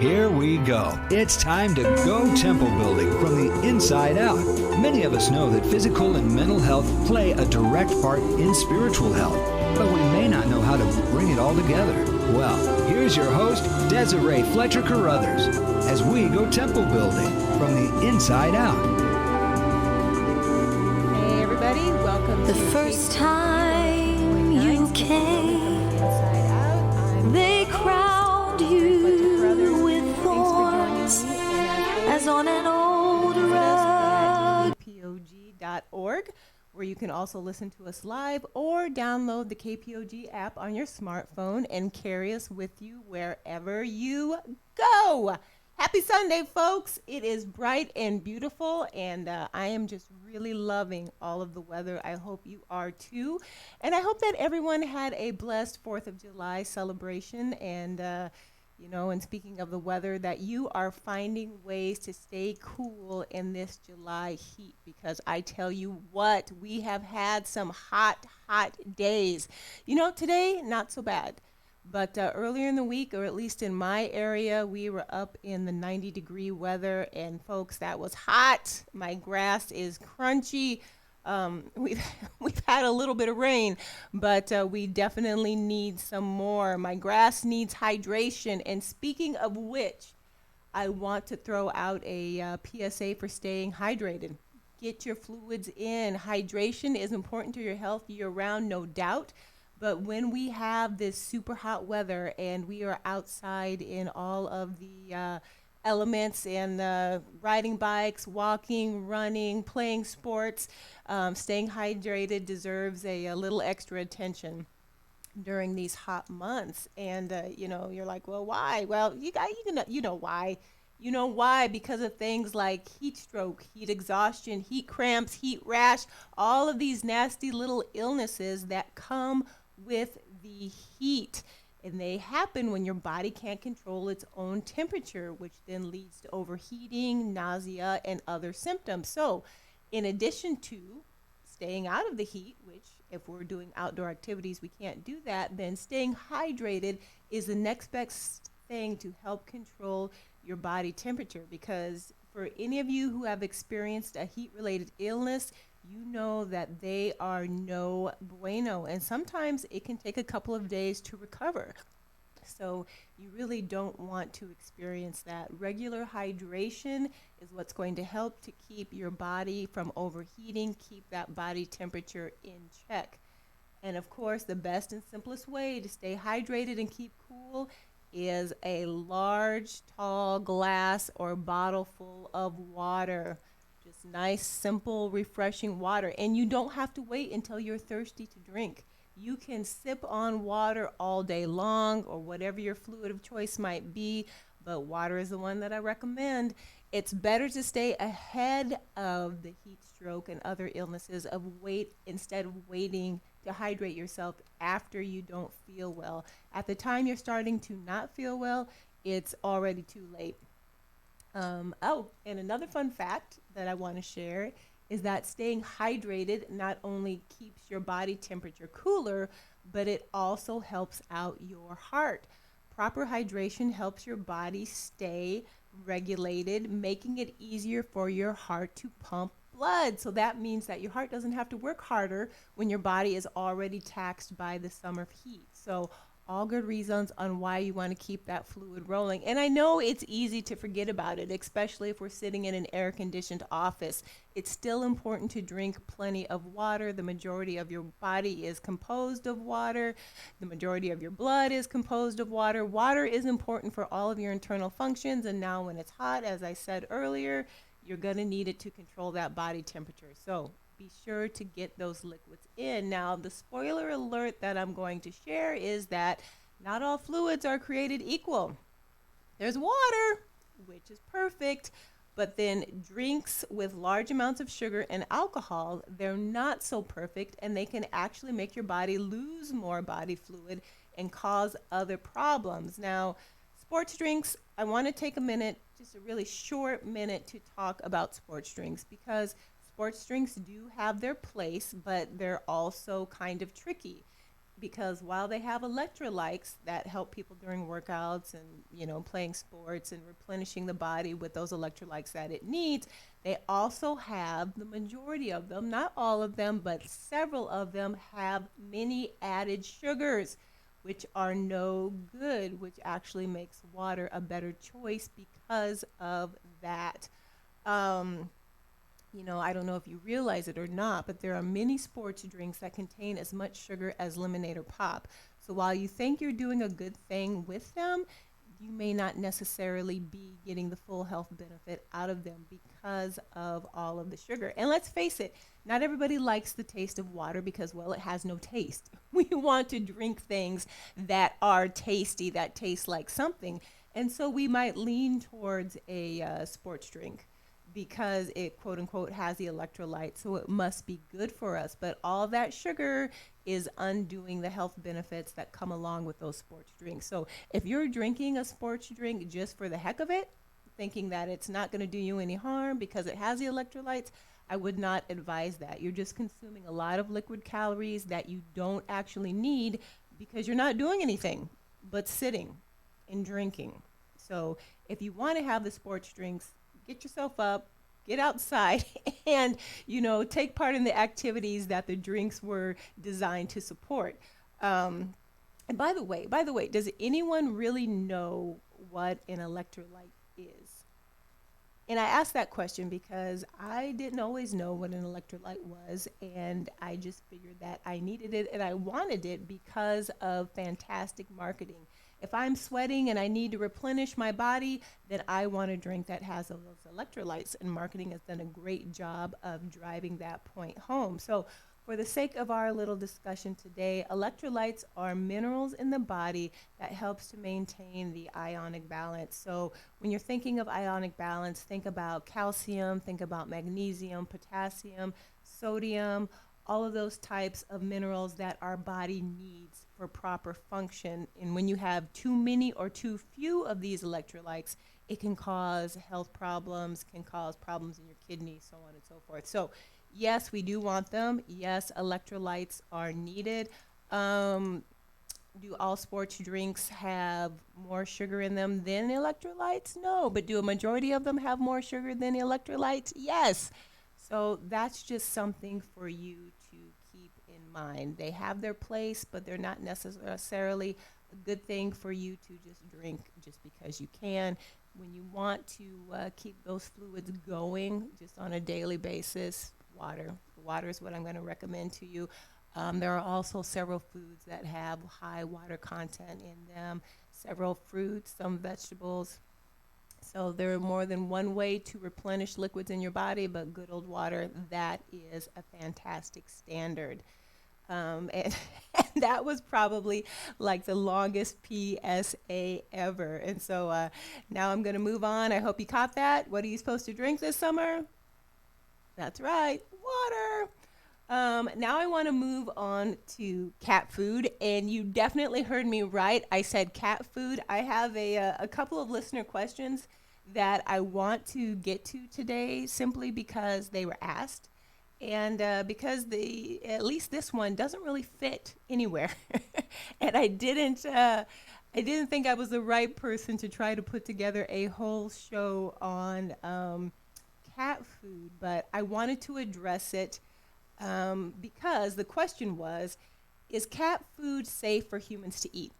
Here we go. It's time to go temple building from the inside out. Many of us know that physical and mental health play a direct part in spiritual health, but we may not know how to bring it all together. Well, here's your host, Desiree Fletcher Carruthers, as we go temple building from the inside out. Hey everybody, welcome The to first time you came, they crowned you with thorns as on an old rug. KPOG.org, where you can also listen to us live or download the KPOG app on your smartphone and carry us with you wherever you go. Happy Sunday, folks. It is bright and beautiful, and I am just really loving all of the weather. I hope you are too. And I hope that everyone had a blessed 4th of July celebration. And, and speaking of the weather, that you are finding ways to stay cool in this July heat. Because I tell you what, we have had some hot days. Today, not so bad. But earlier in the week, or at least in my area, we were up in the 90-degree weather. And, folks, that was hot. My grass is crunchy. We've had a little bit of rain, but we definitely need some more. My grass needs hydration. And speaking of which, I want to throw out a PSA for staying hydrated. Get your fluids in. Hydration is important to your health year-round, no doubt. But when we have this super hot weather and we are outside in all of the elements and riding bikes, walking, running, playing sports, staying hydrated deserves a little extra attention during these hot months. And, you're like, well, why? Well, you know why. You know why? Because of things like heat stroke, heat exhaustion, heat cramps, heat rash, all of these nasty little illnesses that come with the heat. And they happen when your body can't control its own temperature, which then leads to overheating, nausea, and other symptoms. So in addition to staying out of the heat, which if we're doing outdoor activities, we can't do that, then staying hydrated is the next best thing to help control your body temperature. Because for any of you who have experienced a heat-related illness, you know that they are no bueno. And sometimes it can take a couple of days to recover. So you really don't want to experience that. Regular hydration is what's going to help to keep your body from overheating, keep that body temperature in check. And of course, the best and simplest way to stay hydrated and keep cool is a large, tall glass or bottle full of water. Just nice, simple, refreshing water. And you don't have to wait until you're thirsty to drink. You can sip on water all day long or whatever your fluid of choice might be, but water is the one that I recommend. It's better to stay ahead of the heat stroke and other illnesses instead of waiting to hydrate yourself after you don't feel well. At the time you're starting to not feel well, it's already too late. And another fun fact that I want to share is that staying hydrated not only keeps your body temperature cooler, but it also helps out your heart. Proper hydration helps your body stay regulated, making it easier for your heart to pump blood. So that means that your heart doesn't have to work harder when your body is already taxed by the summer heat. So all good reasons on why you want to keep that fluid rolling. And I know it's easy to forget about it, especially if we're sitting in an air-conditioned office. It's still important to drink plenty of water. The majority of your body is composed of water. The majority of your blood is composed of water. Water is important for all of your internal functions. And now when it's hot, as I said earlier, you're going to need it to control that body temperature. So be sure to get those liquids in. Now, the spoiler alert that I'm going to share is that not all fluids are created equal. There's water, which is perfect, but then drinks with large amounts of sugar and alcohol, they're not so perfect, and they can actually make your body lose more body fluid and cause other problems. Now, sports drinks, I want to take a minute, just a really short minute to talk about sports drinks, because sports drinks do have their place, but they're also kind of tricky. because while they have electrolytes that help people during workouts and, playing sports and replenishing the body with those electrolytes that it needs, they also have, the majority of them, not all of them, but several of them have many added sugars, which are no good, which actually makes water a better choice because of that. Um, I don't know if you realize it or not, but there are many sports drinks that contain as much sugar as lemonade or pop. So while you think you're doing a good thing with them, you may not necessarily be getting the full health benefit out of them because of all of the sugar. And let's face it, not everybody likes the taste of water because, well, it has no taste. We want to drink things that are tasty, that taste like something. And so we might lean towards a sports drink because it, quote unquote, has the electrolytes, so it must be good for us. But all that sugar is undoing the health benefits that come along with those sports drinks. So if you're drinking a sports drink just for the heck of it, thinking that it's not going to do you any harm because it has the electrolytes, I would not advise that. You're just consuming a lot of liquid calories that you don't actually need because you're not doing anything but sitting and drinking. So if you want to have the sports drinks, get yourself up, get outside, and, take part in the activities that the drinks were designed to support. And by the way, does anyone really know what an electrolyte is? And I asked that question because I didn't always know what an electrolyte was, and I just figured that I needed it and I wanted it because of fantastic marketing. If I'm sweating and I need to replenish my body, then I want a drink that has those electrolytes, and marketing has done a great job of driving that point home. So for the sake of our little discussion today, electrolytes are minerals in the body that helps to maintain the ionic balance. So when you're thinking of ionic balance, think about calcium, think about magnesium, potassium, sodium, all of those types of minerals that our body needs for proper function. And when you have too many or too few of these electrolytes, it can cause health problems, can cause problems in your kidneys, so on and so forth. So yes, we do want them. Yes, electrolytes are needed. Do all sports drinks have more sugar in them than electrolytes? No. But do a majority of them have more sugar than electrolytes? Yes. So that's just something for you to keep in mind. They have their place, but they're not necessarily a good thing for you to just drink just because you can. When you want to keep those fluids going just on a daily basis, water. Water is what I'm going to recommend to you. There are also several foods that have high water content in them, several fruits, some vegetables. So there are more than one way to replenish liquids in your body, but good old water, that is a fantastic standard. And, and that was probably like the longest PSA ever. And so now I'm going to move on. I hope you caught that. What are you supposed to drink this summer? That's right, water. Now I want to move on to cat food, and you definitely heard me right. I said cat food. I have a couple of listener questions that I want to get to today simply because they were asked, and because at least this one doesn't really fit anywhere. And I didn't think I was the right person to try to put together a whole show on cat food, but I wanted to address it because the question was, is cat food safe for humans to eat?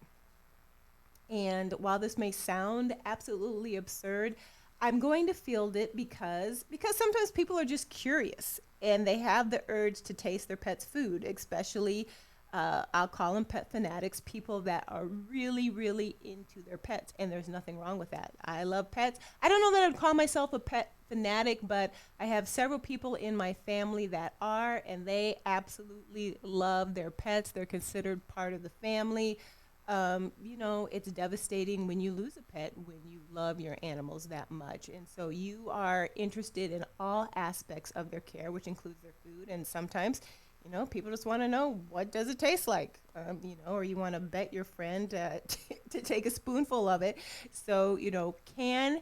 And while this may sound absolutely absurd, I'm going to field it because sometimes people are just curious and they have the urge to taste their pet's food, especially I'll call them pet fanatics, people that are really, really into their pets, and there's nothing wrong with that. I love pets. I don't know that I'd call myself a pet fanatic, but I have several people in my family that are, and they absolutely love their pets. They're considered part of the family. It's devastating when you lose a pet, when you love your animals that much. And so you are interested in all aspects of their care, which includes their food, and sometimes people just want to know, what does it taste like? Or you want to bet your friend to take a spoonful of it. So, can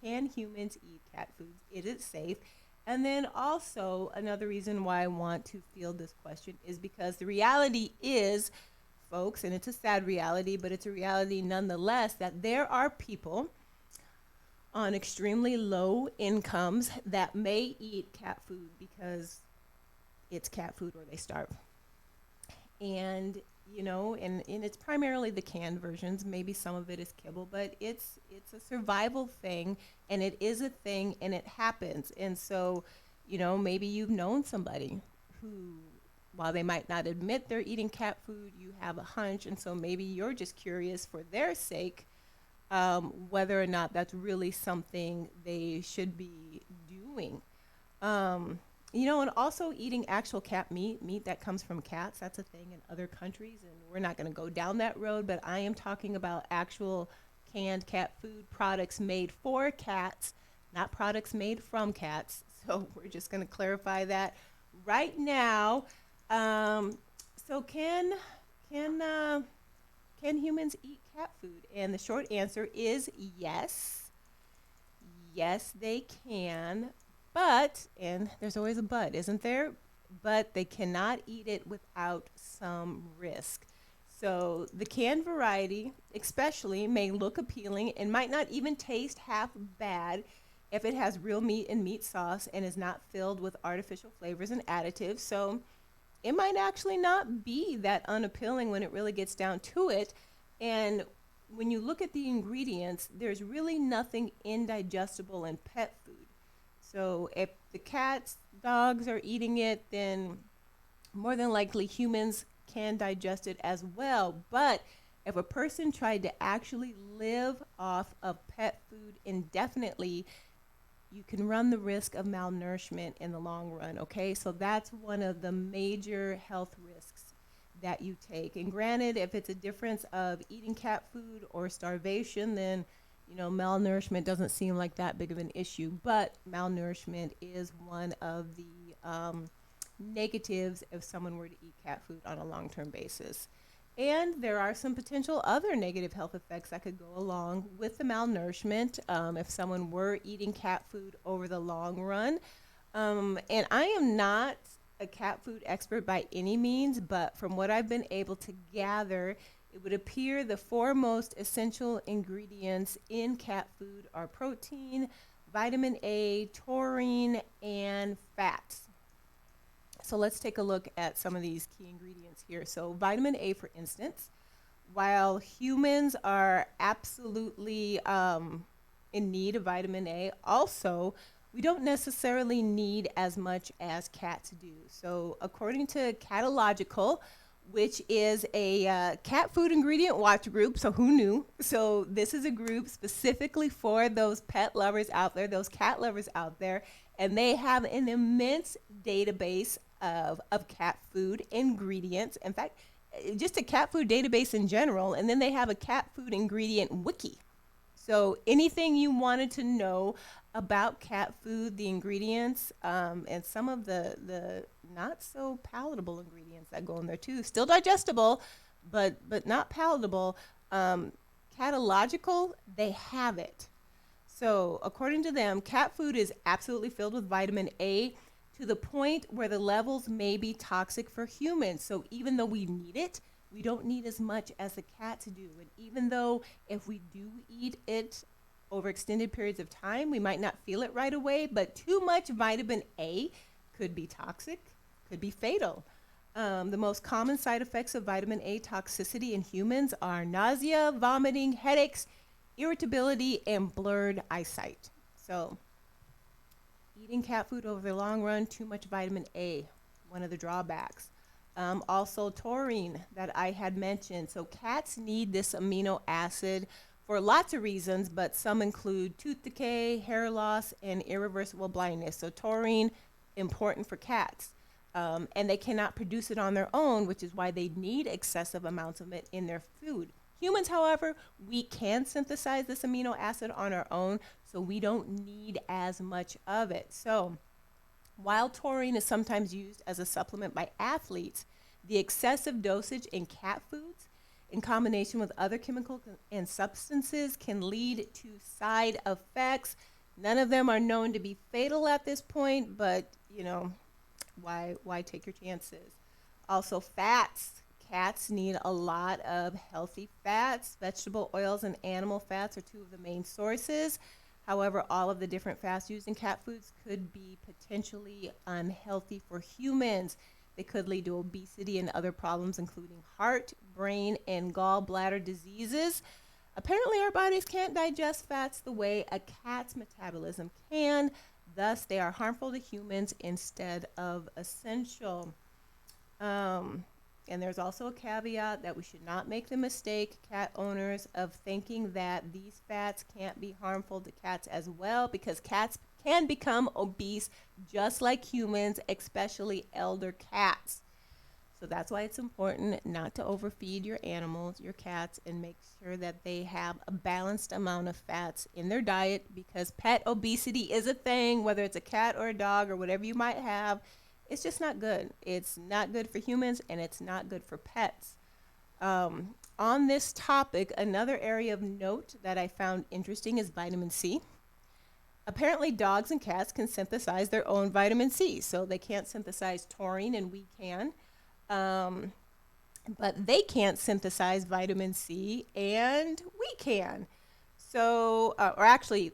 humans eat cat foods? Is it safe? And then also, another reason why I want to field this question is because the reality is, folks, and it's a sad reality, but it's a reality nonetheless, that there are people on extremely low incomes that may eat cat food because it's cat food or they starve. And and it's primarily the canned versions. Maybe some of it is kibble, but it's a survival thing, and it is a thing, and it happens. And so, maybe you've known somebody who, while they might not admit they're eating cat food, you have a hunch, and so maybe you're just curious for their sake, whether or not that's really something they should be doing. Um, and also eating actual cat meat that comes from cats, that's a thing in other countries, and we're not going to go down that road, but I am talking about actual canned cat food products made for cats, not products made from cats. So we're just going to clarify that right now. So can humans eat cat food? And the short answer is yes. Yes, they can. But, and there's always a but, isn't there? But they cannot eat it without some risk. So the canned variety, especially, may look appealing and might not even taste half bad if it has real meat and meat sauce and is not filled with artificial flavors and additives. So it might actually not be that unappealing when it really gets down to it. And when you look at the ingredients, there's really nothing indigestible in pet food. So if the cats, dogs are eating it, then more than likely humans can digest it as well. But if a person tried to actually live off of pet food indefinitely, you can run the risk of malnourishment in the long run, okay? So that's one of the major health risks that you take. And granted, if it's a difference of eating cat food or starvation, then malnourishment doesn't seem like that big of an issue, but malnourishment is one of the negatives if someone were to eat cat food on a long-term basis. And there are some potential other negative health effects that could go along with the malnourishment if someone were eating cat food over the long run. And I am not a cat food expert by any means, but from what I've been able to gather, it would appear the four most essential ingredients in cat food are protein, vitamin A, taurine, and fats. So let's take a look at some of these key ingredients here. So vitamin A, for instance, while humans are absolutely in need of vitamin A, also, we don't necessarily need as much as cats do. So according to Catalogical, which is a cat food ingredient watch group, so who knew? So this is a group specifically for those pet lovers out there, those cat lovers out there, and they have an immense database of cat food ingredients. In fact, just a cat food database in general, and then they have a cat food ingredient wiki. So anything you wanted to know about cat food, the ingredients, and some of the not so palatable ingredients that go in there too. Still digestible, but not palatable. Catalogical, they have it. So according to them, cat food is absolutely filled with vitamin A to the point where the levels may be toxic for humans. So even though we need it, we don't need as much as the cats do. And even though if we do eat it over extended periods of time, we might not feel it right away, but too much vitamin A could be toxic, could be fatal. The most common side effects of vitamin A toxicity in humans are nausea, vomiting, headaches, irritability, and blurred eyesight. So eating cat food over the long run, too much vitamin A, one of the drawbacks. Also taurine that I had mentioned. So cats need this amino acid for lots of reasons, but some include tooth decay, hair loss, and irreversible blindness. So taurine, important for cats. And they cannot produce it on their own, which is why they need excessive amounts of it in their food. Humans, however, we can synthesize this amino acid on our own, so we don't need as much of it. So while taurine is sometimes used as a supplement by athletes, the excessive dosage in cat foods in combination with other chemicals and substances can lead to side effects None of them are known to be fatal at this point, but why take your chances? Also, fats. Cats need a lot of healthy fats. Vegetable oils and animal fats are two of the main sources. However, all of the different fats used in cat foods could be potentially unhealthy for humans. They could lead to obesity and other problems, including heart, brain, and gallbladder diseases. Apparently, our bodies can't digest fats the way a cat's metabolism can. Thus, they are harmful to humans instead of essential. And there's also a caveat that we should not make the mistake, cat owners, of thinking that these fats can't be harmful to cats as well, because cats can become obese just like humans, especially elder cats. So that's why it's important not to overfeed your animals, your cats, and make sure that they have a balanced amount of fats in their diet, because pet obesity is a thing, whether it's a cat or a dog or whatever you might have. It's just not good. It's not good for humans, and it's not good for pets. On this topic, another area of note that I found interesting is vitamin C. Apparently, dogs and cats can synthesize their own vitamin C. So they can't synthesize taurine, and we can. But they can't synthesize vitamin C, and we can. So, or actually,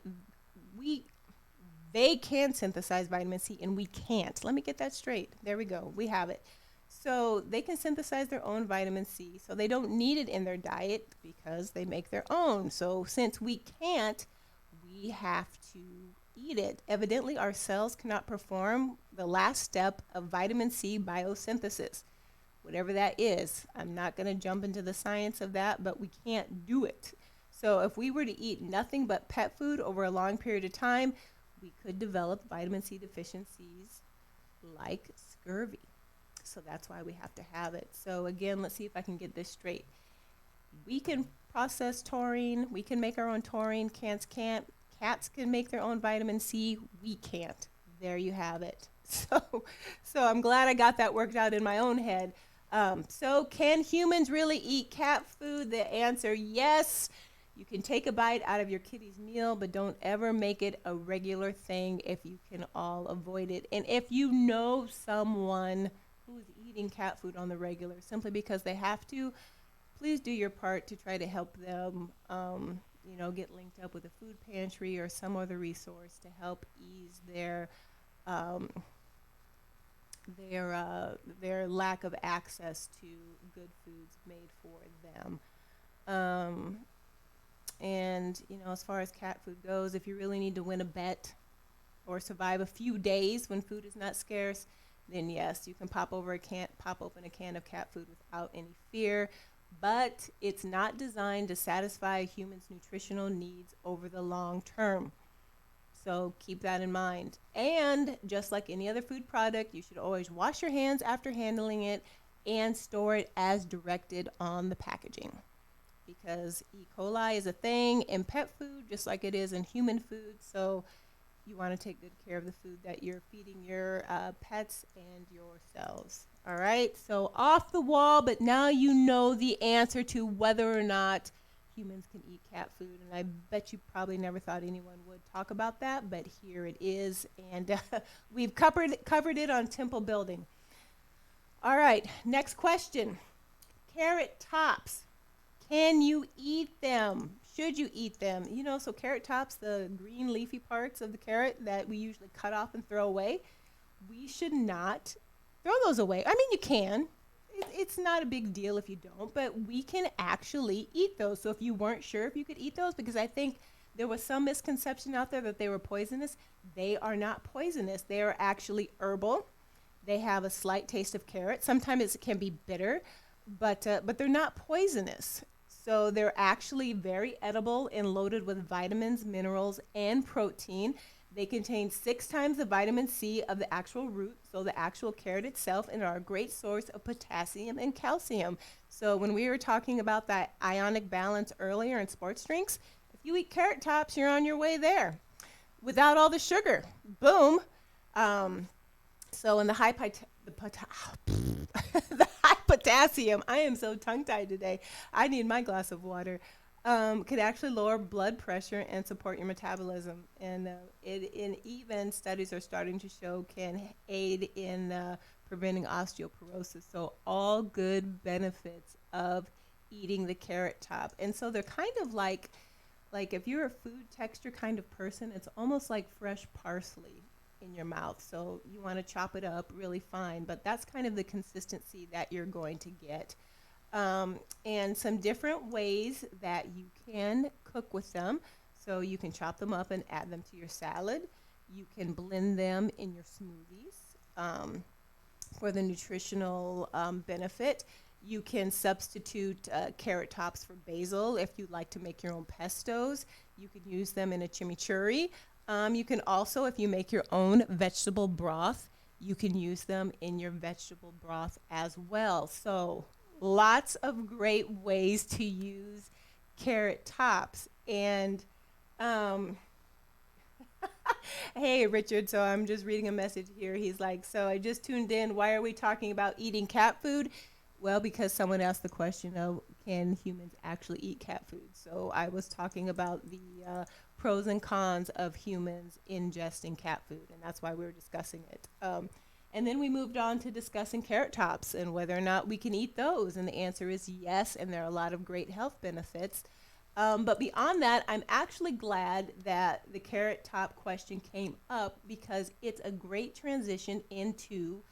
they can synthesize vitamin C, and we can't. Let me get that straight. There we go. We have it. So they can synthesize their own vitamin C, so they don't need it in their diet because they make their own. So since we can't, we have to eat it. Evidently, our cells cannot perform the last step of vitamin C biosynthesis, whatever that is. I'm not going to jump into the science of that, but we can't do it. So if we were to eat nothing but pet food over a long period of time, we could develop vitamin C deficiencies like scurvy. So that's why we have to have it. So again, let's see if I can get this straight. We can process taurine. We can make our own taurine. Cats can't. Cats can make their own vitamin C. We can't. There you have it. So I'm glad I got that worked out in my own head. So can humans really eat cat food? The answer, yes. You can take a bite out of your kitty's meal, but don't ever make it a regular thing if you can all avoid it. And if you know someone who's eating cat food on the regular simply because they have to, please do your part to try to help them, get linked up with a food pantry or some other resource to help ease their lack of access to good foods made for them. And, as far as cat food goes, if you really need to win a bet or survive a few days when food is not scarce, then yes, you can pop open a can of cat food without any fear. But it's not designed to satisfy humans' nutritional needs over the long term. So keep that in mind. And just like any other food product, you should always wash your hands after handling it and store it as directed on the packaging. Because E. coli is a thing in pet food just like it is in human food. So you want to take good care of the food that you're feeding your pets and yourselves. All right, so off the wall, but now you know the answer to whether or not humans can eat cat food. And I bet you probably never thought anyone would talk about that, but here it is. And we've covered it on temple building. All right, next question. Carrot tops. Can you eat them? Should you eat them? So carrot tops, the green leafy parts of the carrot that we usually cut off and throw away, we should not throw those away. I mean, you can. It's not a big deal if you don't, but we can actually eat those. So if you weren't sure if you could eat those, because I think there was some misconception out there that they were poisonous, they are not poisonous. They are actually herbal. They have a slight taste of carrot. Sometimes it can be bitter, but they're not poisonous. So they're actually very edible and loaded with vitamins, minerals, and protein. They contain 6 times the vitamin C of the actual root, so the actual carrot itself, and are a great source of potassium and calcium. So when we were talking about that ionic balance earlier in sports drinks, if you eat carrot tops, you're on your way there without all the sugar. Boom. So in the high the high potassium, I am so tongue-tied today. I need my glass of water. Could actually lower blood pressure and support your metabolism. And even studies are starting to show can aid in preventing osteoporosis. So all good benefits of eating the carrot top. And so they're kind of like if you're a food texture kind of person, it's almost like fresh parsley in your mouth. So you want to chop it up really fine, but that's kind of the consistency that you're going to get. And some different ways that you can cook with them. So you can chop them up and add them to your salad. You can blend them in your smoothies for the nutritional benefit. You can substitute carrot tops for basil if you'd like to make your own pestos. You can use them in a chimichurri. You can also, if you make your own vegetable broth, you can use them in your vegetable broth as well. So lots of great ways to use carrot tops. And hey, Richard, so I'm just reading a message here. He's like, so I just tuned in. Why are we talking about eating cat food? Well, because someone asked the question of, can humans actually eat cat food? So I was talking about the pros and cons of humans ingesting cat food, and that's why we were discussing it. And then we moved on to discussing carrot tops and whether or not we can eat those. And the answer is yes, and there are a lot of great health benefits. But beyond that, I'm actually glad that the carrot top question came up because it's a great transition into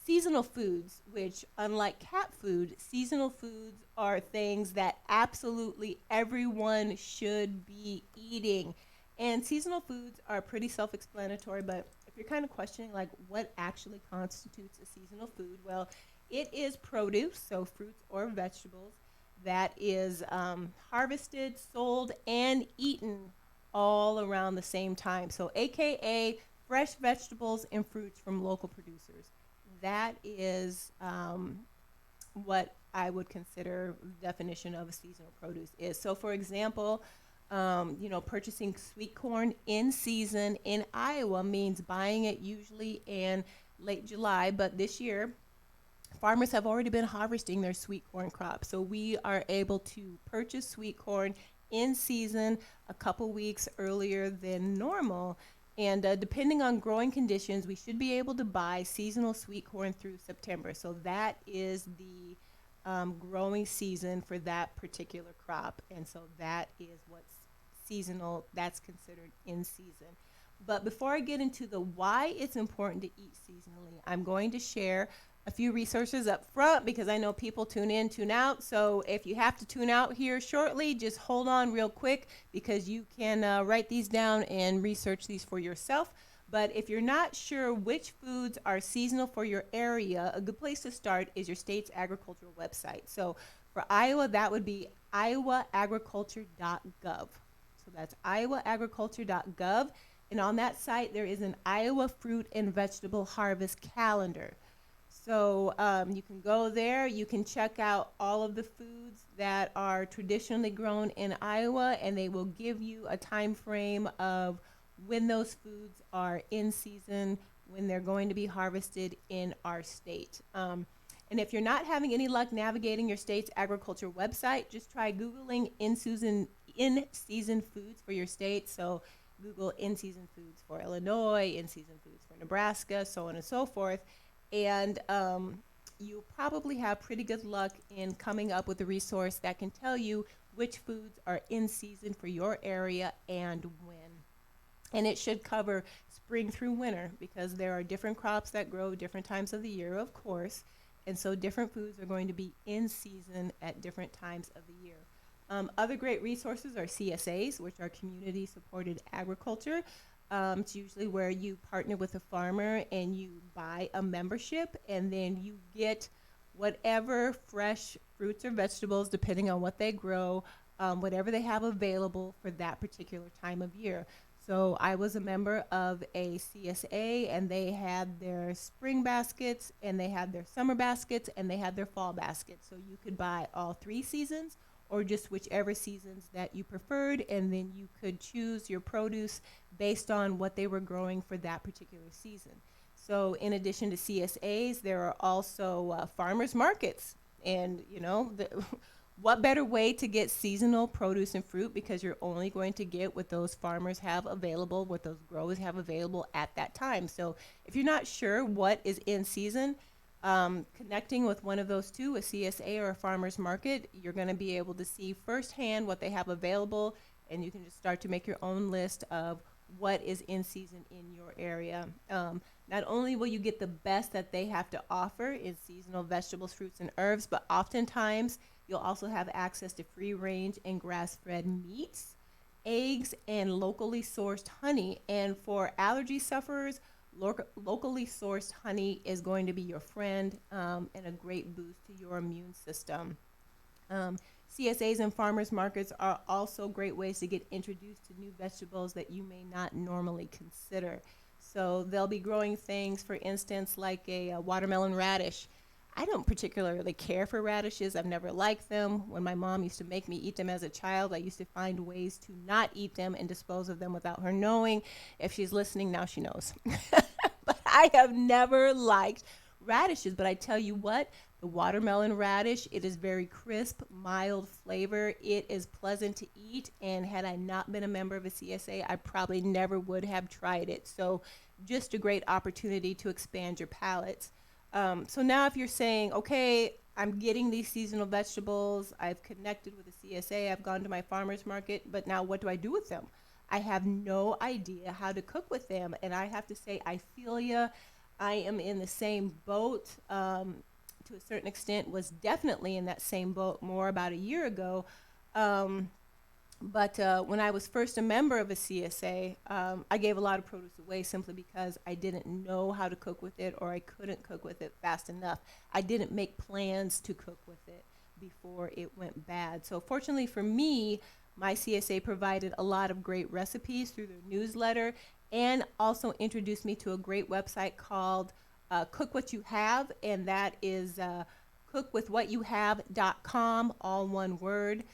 seasonal foods, which, unlike cat food, seasonal foods are things that absolutely everyone should be eating. And seasonal foods are pretty self-explanatory, but if you're kind of questioning, like, what actually constitutes a seasonal food, well, it is produce, so fruits or vegetables, that is harvested, sold, and eaten all around the same time. So AKA fresh vegetables and fruits from local producers. That is what I would consider the definition of a seasonal produce is. So for example, purchasing sweet corn in season in Iowa means buying it usually in late July, but this year farmers have already been harvesting their sweet corn crop. So we are able to purchase sweet corn in season a couple weeks earlier than normal. And depending on growing conditions, we should be able to buy seasonal sweet corn through September. So that is the growing season for that particular crop. And so that is what's seasonal, that's considered in season. But before I get into the why it's important to eat seasonally, I'm going to share a few resources up front because I know people tune in, tune out. So if you have to tune out here shortly, just hold on real quick because you can write these down and research these for yourself. But if you're not sure which foods are seasonal for your area, a good place to start is your state's agricultural website. So for Iowa, that would be iowaagriculture.gov. So that's iowaagriculture.gov. And on that site, there is an Iowa fruit and vegetable harvest calendar. So you can go there, you can check out all of the foods that are traditionally grown in Iowa, and they will give you a time frame of when those foods are in season, when they're going to be harvested in our state. And if you're not having any luck navigating your state's agriculture website, just try Googling in-season foods for your state. So Google in-season foods for Illinois, in-season foods for Nebraska, so on and so forth. And you probably have pretty good luck in coming up with a resource that can tell you which foods are in season for your area and when. And it should cover spring through winter because there are different crops that grow different times of the year, of course. And so different foods are going to be in season at different times of the year. Other great resources are CSAs, which are community supported agriculture. It's usually where you partner with a farmer and you buy a membership and then you get whatever fresh fruits or vegetables, depending on what they grow, whatever they have available for that particular time of year. So I was a member of a CSA and they had their spring baskets and they had their summer baskets and they had their fall baskets. So you could buy all 3 seasons or just whichever seasons that you preferred, and then you could choose your produce based on what they were growing for that particular season. So in addition to CSAs, there are also farmers markets. And, What better way to get seasonal produce and fruit, because you're only going to get what those farmers have available, what those growers have available at that time. So if you're not sure what is in season, connecting with one of those two, a CSA or a farmer's market, you're going to be able to see firsthand what they have available, and you can just start to make your own list of what is in season in your area. Not only will you get the best that they have to offer in seasonal vegetables, fruits, and herbs, but oftentimes you'll also have access to free range and grass-fed meats, eggs, and locally sourced honey. And for allergy sufferers, locally sourced honey is going to be your friend, and a great boost to your immune system. CSAs and farmers markets are also great ways to get introduced to new vegetables that you may not normally consider. So they'll be growing things, for instance, like a watermelon radish. I don't particularly care for radishes. I've never liked them. When my mom used to make me eat them as a child, I used to find ways to not eat them and dispose of them without her knowing. If she's listening now, she knows. But I have never liked radishes. But I tell you what, the watermelon radish, it is very crisp, mild flavor. It is pleasant to eat. And had I not been a member of a CSA, I probably never would have tried it. So just a great opportunity to expand your palates. So now if you're saying, okay, I'm getting these seasonal vegetables, I've connected with a CSA, I've gone to my farmer's market, but now what do I do with them? I have no idea how to cook with them. And I have to say, I feel ya. I am in the same boat, to a certain extent, was definitely in that same boat more about a year ago. But when I was first a member of a CSA, I gave a lot of produce away simply because I didn't know how to cook with it, or I couldn't cook with it fast enough. I didn't make plans to cook with it before it went bad. So fortunately for me, my CSA provided a lot of great recipes through their newsletter, and also introduced me to a great website called Cook What You Have, and that is cookwithwhatyouhave.com, all one word.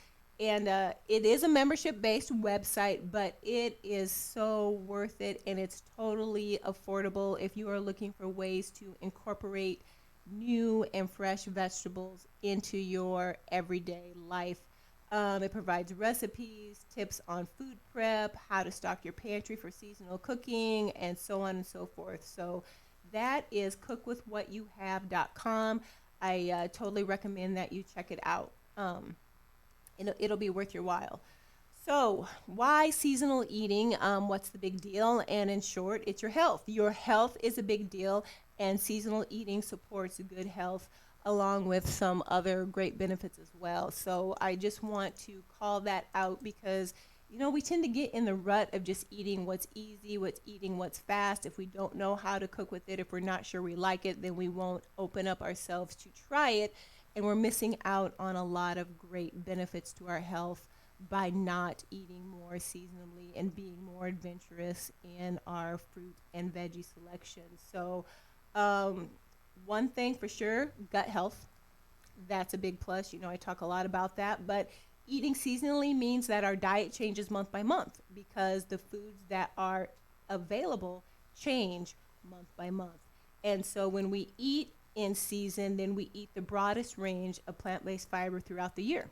And it is a membership-based website, but it is so worth it, and it's totally affordable if you are looking for ways to incorporate new and fresh vegetables into your everyday life. It provides recipes, tips on food prep, how to stock your pantry for seasonal cooking, and so on and so forth. So that is cookwithwhatyouhave.com. I totally recommend that you check it out. It'll be worth your while. So why seasonal eating? What's the big deal? And in short, it's your health. Your health is a big deal, and seasonal eating supports good health along with some other great benefits as well. So I just want to call that out because, you know, we tend to get in the rut of just eating what's easy, what's fast. If we don't know how to cook with it, if we're not sure we like it, then we won't open up ourselves to try it. And we're missing out on a lot of great benefits to our health by not eating more seasonally and being more adventurous in our fruit and veggie selection. So one thing for sure, gut health. That's a big plus. You know, I talk a lot about that. But eating seasonally means that our diet changes month by month because the foods that are available change month by month. And so when we eat in season, then we eat the broadest range of plant-based fiber throughout the year.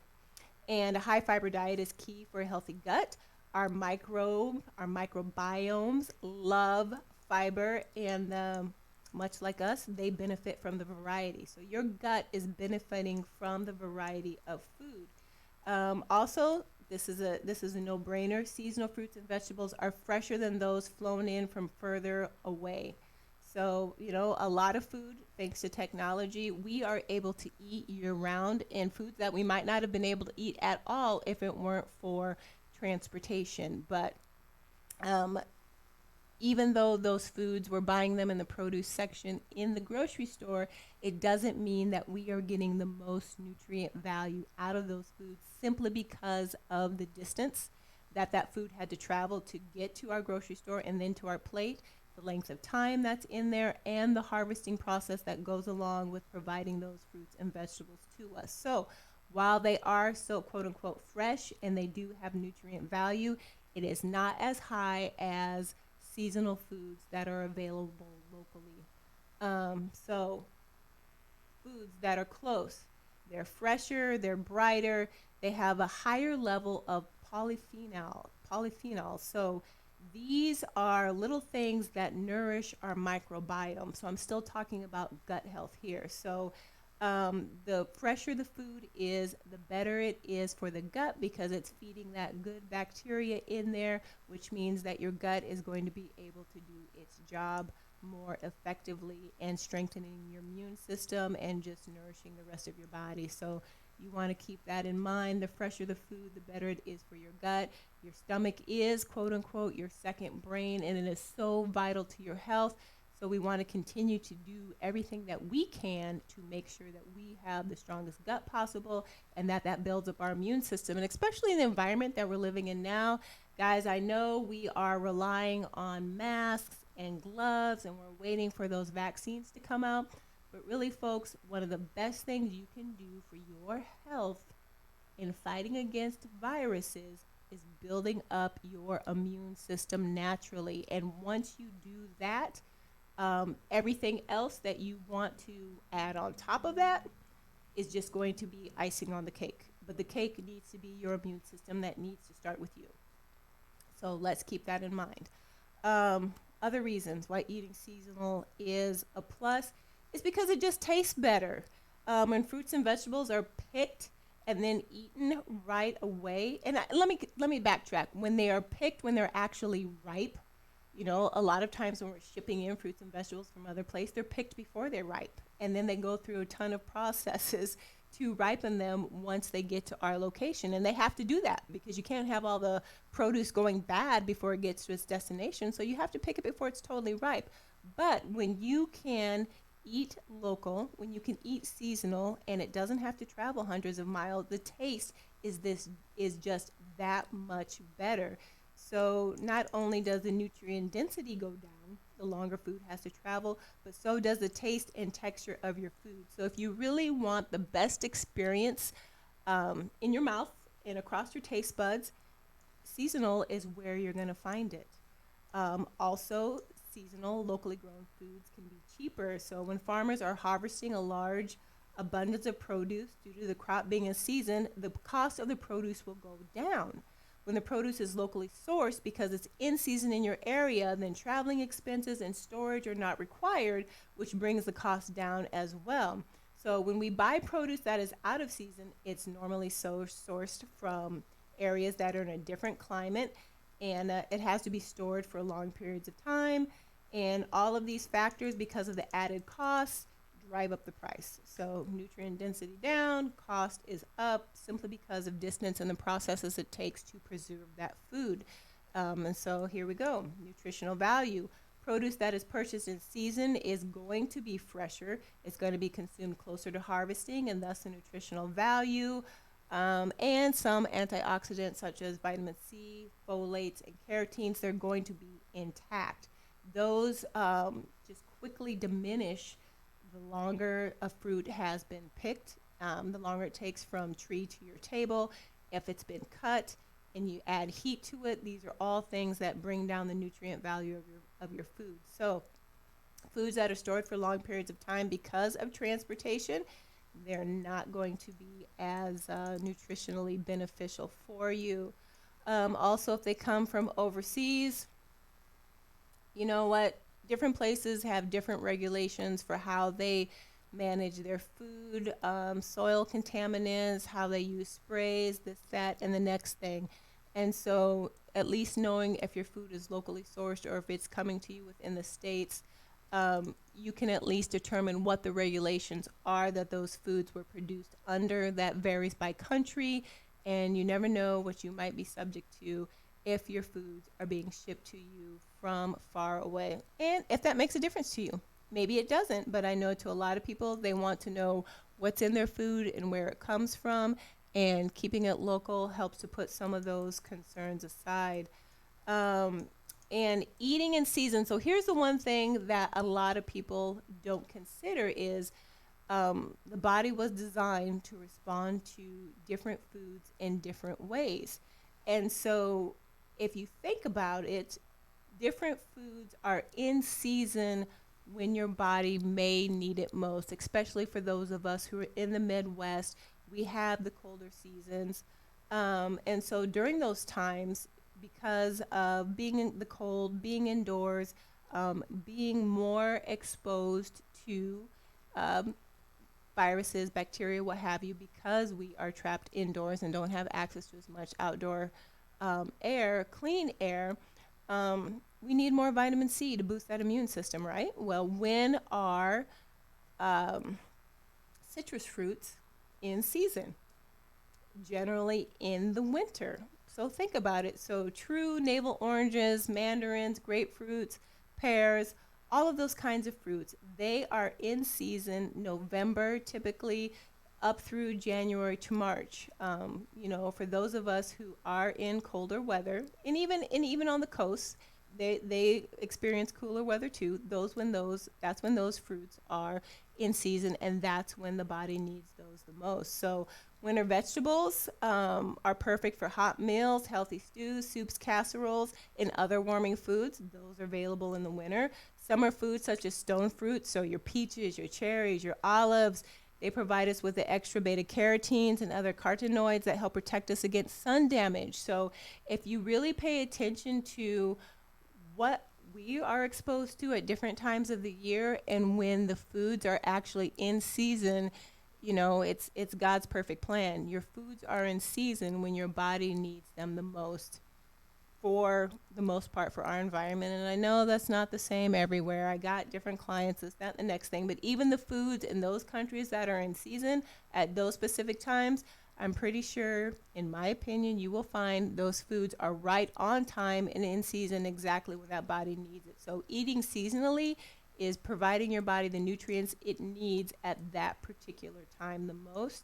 And a high fiber diet is key for a healthy gut. Our microbiomes love fiber, and much like us, they benefit from the variety. So your gut is benefiting from the variety of food. Also, this is a no-brainer. Seasonal fruits and vegetables are fresher than those flown in from further away. So, you know, a lot of food, thanks to technology, we are able to eat year-round, in foods that we might not have been able to eat at all if it weren't for transportation. But even though those foods, we're buying them in the produce section in the grocery store, it doesn't mean that we are getting the most nutrient value out of those foods simply because of the distance that food had to travel to get to our grocery store and then to our plate, the length of time that's in there, and the harvesting process that goes along with providing those fruits and vegetables to us. So while they are so quote-unquote fresh and they do have nutrient value, it is not as high as seasonal foods that are available locally. So foods that are close. They're fresher, they're brighter, they have a higher level of polyphenol. So these are little things that nourish our microbiome. So I'm still talking about gut health here. So the fresher the food is, the better it is for the gut because it's feeding that good bacteria in there, which means that your gut is going to be able to do its job more effectively and strengthening your immune system and just nourishing the rest of your body. So you want to keep that in mind. The fresher the food, the better it is for your gut. Your stomach is, quote unquote, your second brain, and it is so vital to your health. So we want to continue to do everything that we can to make sure that we have the strongest gut possible and that builds up our immune system. And especially in the environment that we're living in now, guys, I know we are relying on masks and gloves and we're waiting for those vaccines to come out. But really, folks, one of the best things you can do for your health in fighting against viruses is building up your immune system naturally. And once you do that, everything else that you want to add on top of that is just going to be icing on the cake. But the cake needs to be your immune system that needs to start with you. So let's keep that in mind. Other reasons why eating seasonal is a plus is because it just tastes better. When fruits and vegetables are picked and then eaten right away, and let me backtrack. When they are picked, when they're actually ripe, you know, a lot of times when we're shipping in fruits and vegetables from other places, they're picked before they're ripe, and then they go through a ton of processes to ripen them once they get to our location. And they have to do that because you can't have all the produce going bad before it gets to its destination. So you have to pick it before it's totally ripe. But when you can eat local, when you can eat seasonal, and it doesn't have to travel hundreds of miles, the taste is just that much better. So not only does the nutrient density go down, the longer food has to travel, but so does the taste and texture of your food. So if you really want the best experience in your mouth and across your taste buds, seasonal is where you're going to find it. Also, seasonal, locally grown foods can be cheaper. So when farmers are harvesting a large abundance of produce due to the crop being in season, the cost of the produce will go down. When the produce is locally sourced because it's in season in your area, then traveling expenses and storage are not required, which brings the cost down as well. So when we buy produce that is out of season, it's normally sourced from areas that are in a different climate, and it has to be stored for long periods of time. And all of these factors, because of the added costs, drive up the price. So nutrient density down, cost is up simply because of distance and the processes it takes to preserve that food. And so here we go, nutritional value. Produce that is purchased in season is going to be fresher. It's going to be consumed closer to harvesting, and thus the nutritional value. And some antioxidants such as vitamin C, folates, and carotenes, they're going to be intact. Those just quickly diminish the longer a fruit has been picked, the longer it takes from tree to your table. If it's been cut and you add heat to it, these are all things that bring down the nutrient value of your food. So foods that are stored for long periods of time because of transportation, they're not going to be as nutritionally beneficial for you. Also, if they come from overseas, you know what? Different places have different regulations for how they manage their food, soil contaminants, how they use sprays, this, that, and the next thing. And so at least knowing if your food is locally sourced or if it's coming to you within the states, you can at least determine what the regulations are that those foods were produced under. That varies by country, and you never know what you might be subject to if your foods are being shipped to you from far away. And if that makes a difference to you. Maybe it doesn't, but I know to a lot of people, they want to know what's in their food and where it comes from, and keeping it local helps to put some of those concerns aside. And eating in season. So here's the one thing that a lot of people don't consider is the body was designed to respond to different foods in different ways. And so if you think about it, different foods are in season when your body may need it most, especially for those of us who are in the Midwest. We have the colder seasons. And so during those times, because of being in the cold, being indoors, being more exposed to um, viruses, bacteria, what have you, because we are trapped indoors and don't have access to as much outdoor air, clean air, we need more vitamin C to boost that immune system, right? Well, when are um, citrus fruits in season? Generally in the winter. So think about it. So true navel oranges, mandarins, grapefruits, pears, all of those kinds of fruits, they are in season November typically up through January to March. For those of us who are in colder weather, and even on the coast, they experience cooler weather too. That's when those fruits are in season, and that's when the body needs those the most. So winter vegetables are perfect for hot meals, healthy stews, soups, casseroles, and other warming foods. Those are available in the winter. Summer foods such as stone fruits, so your peaches, your cherries, your olives, they provide us with the extra beta carotenes and other carotenoids that help protect us against sun damage. So if you really pay attention to what we are exposed to at different times of the year and when the foods are actually in season, it's God's perfect plan. Your foods are in season when your body needs them the most, for the most part, for our environment. And I know that's not the same everywhere. I got different clients, this, that, and the next thing. But even the foods in those countries that are in season at those specific times, I'm pretty sure, in my opinion, you will find those foods are right on time and in season exactly when that body needs it. So eating seasonally is providing your body the nutrients it needs at that particular time the most.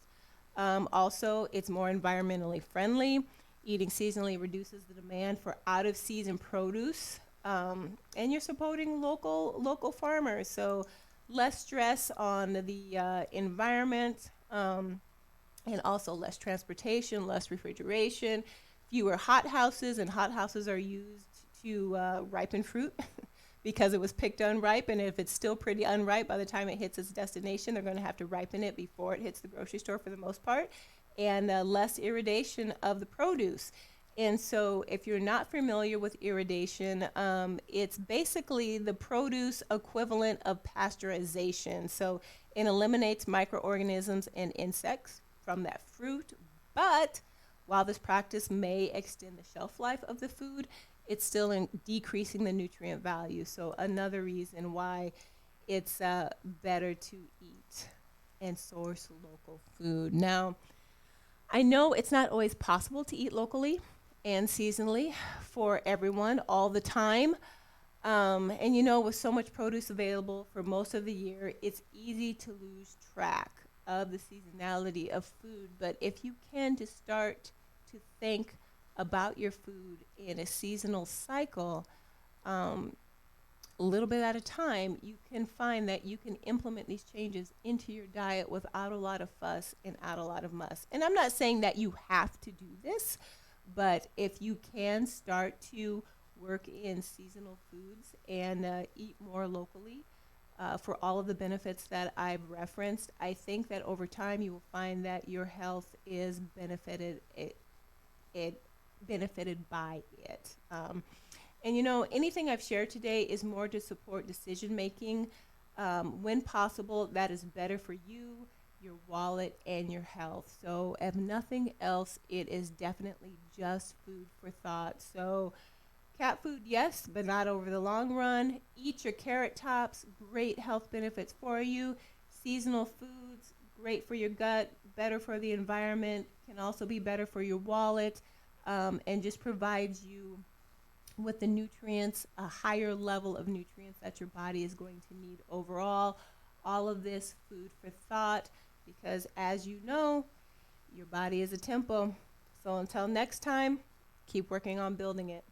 Also, it's more environmentally friendly. Eating seasonally reduces the demand for out-of-season produce, and you're supporting local farmers. So less stress on the environment, and also less transportation, less refrigeration, fewer hothouses, and hothouses are used to ripen fruit because it was picked unripe, and if it's still pretty unripe by the time it hits its destination, they're going to have to ripen it before it hits the grocery store for the most part, and less irradiation of the produce. And so if you're not familiar with irradiation, it's basically the produce equivalent of pasteurization. So it eliminates microorganisms and insects from that fruit, but while this practice may extend the shelf life of the food, it's still decreasing the nutrient value. So another reason why it's better to eat and source local food. Now, I know it's not always possible to eat locally and seasonally for everyone all the time. And with so much produce available for most of the year, it's easy to lose track of the seasonality of food. But if you can just start to think about your food in a seasonal cycle, a little bit at a time, you can find that you can implement these changes into your diet without a lot of fuss and out a lot of muss. And I'm not saying that you have to do this, but if you can start to work in seasonal foods and eat more locally, for all of the benefits that I've referenced, I think that over time you will find that your health is benefited by it. And anything I've shared today is more to support decision making. When possible, that is better for you, your wallet, and your health. So if nothing else, it is definitely just food for thought. So cat food, yes, but not over the long run. Eat your carrot tops, great health benefits for you. Seasonal foods, great for your gut, better for the environment, can also be better for your wallet, and just provides you with the nutrients, a higher level of nutrients that your body is going to need overall. All of this food for thought, because as you know, your body is a temple. So until next time, keep working on building it.